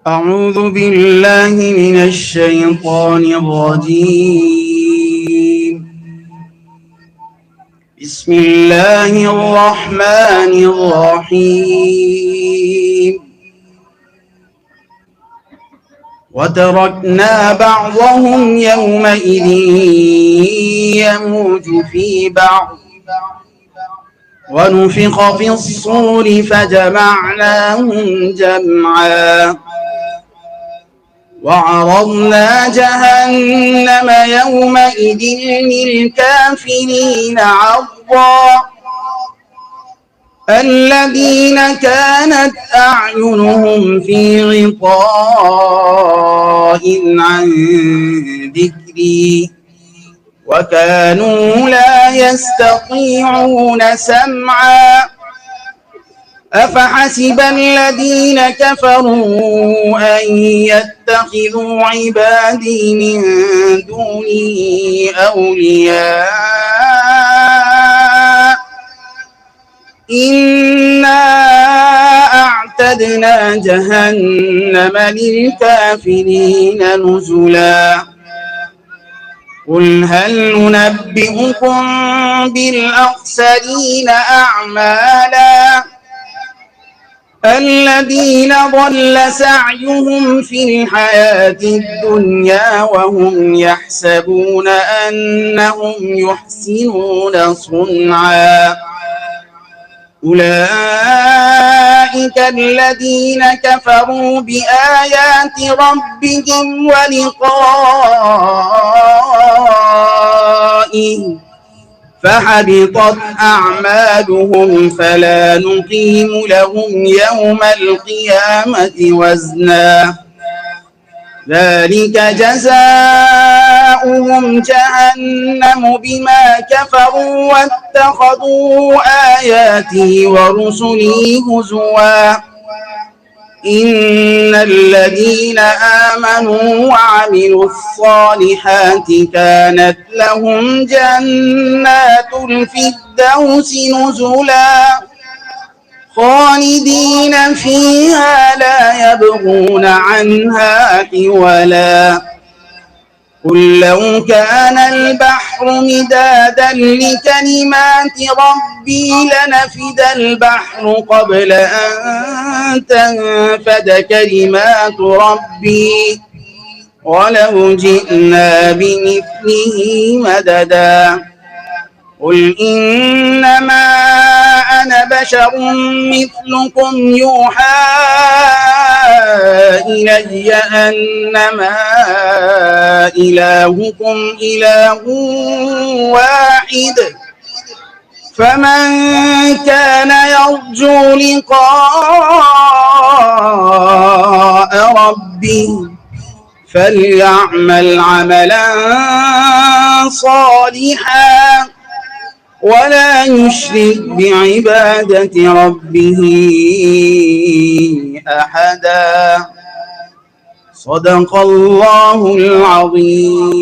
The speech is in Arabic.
أعوذ بالله من الشيطان الرجيم. بسم الله الرحمن الرحيم. وتركنا بعضهم يومئذ يموج في بعض ونفخ في الصور فجمعناهم جمعا وعرضنا جهنم يومئذ للكافرين عرضا الذين كانت أعينهم في غطاء عن ذكري وكانوا لا يستطيعون سمعا أفحسب الذين كفروا أن يتخذوا عبادي من دوني أولياء إنا أعتدنا جهنم للكافرين نزلا قل هل ننبئكم بالأخسرين أعمالا الذين ضل سعيهم في الحياة الدنيا وهم يحسبون أنهم يحسنون صنعا أولئك الذين كفروا بآيات ربهم ولقائه فحبطت أعمالهم فلا نقيم لهم يوم القيامة وزنا ذلك جزاؤهم جهنم بما كفروا واتخذوا آياتي ورسلي هزوا إن الذين آمنوا وعملوا الصالحات كانت لهم جنات الفردوس نزلا خالدين فيها لا يبغون عنها حولا قل لو كان البحر مدادا لكلمات ربي لنفد البحر قبل أن تنفد كلمات ربي ولو جئنا بمثله مددا قل إنما أنا بشر مثلكم يوحى إلي أنما إلهكم إله واحد فمن كان يرجو لقاء ربه فليعمل عملا صالحا ولا يشرك بعبادة ربه أحدا صدق الله العظيم.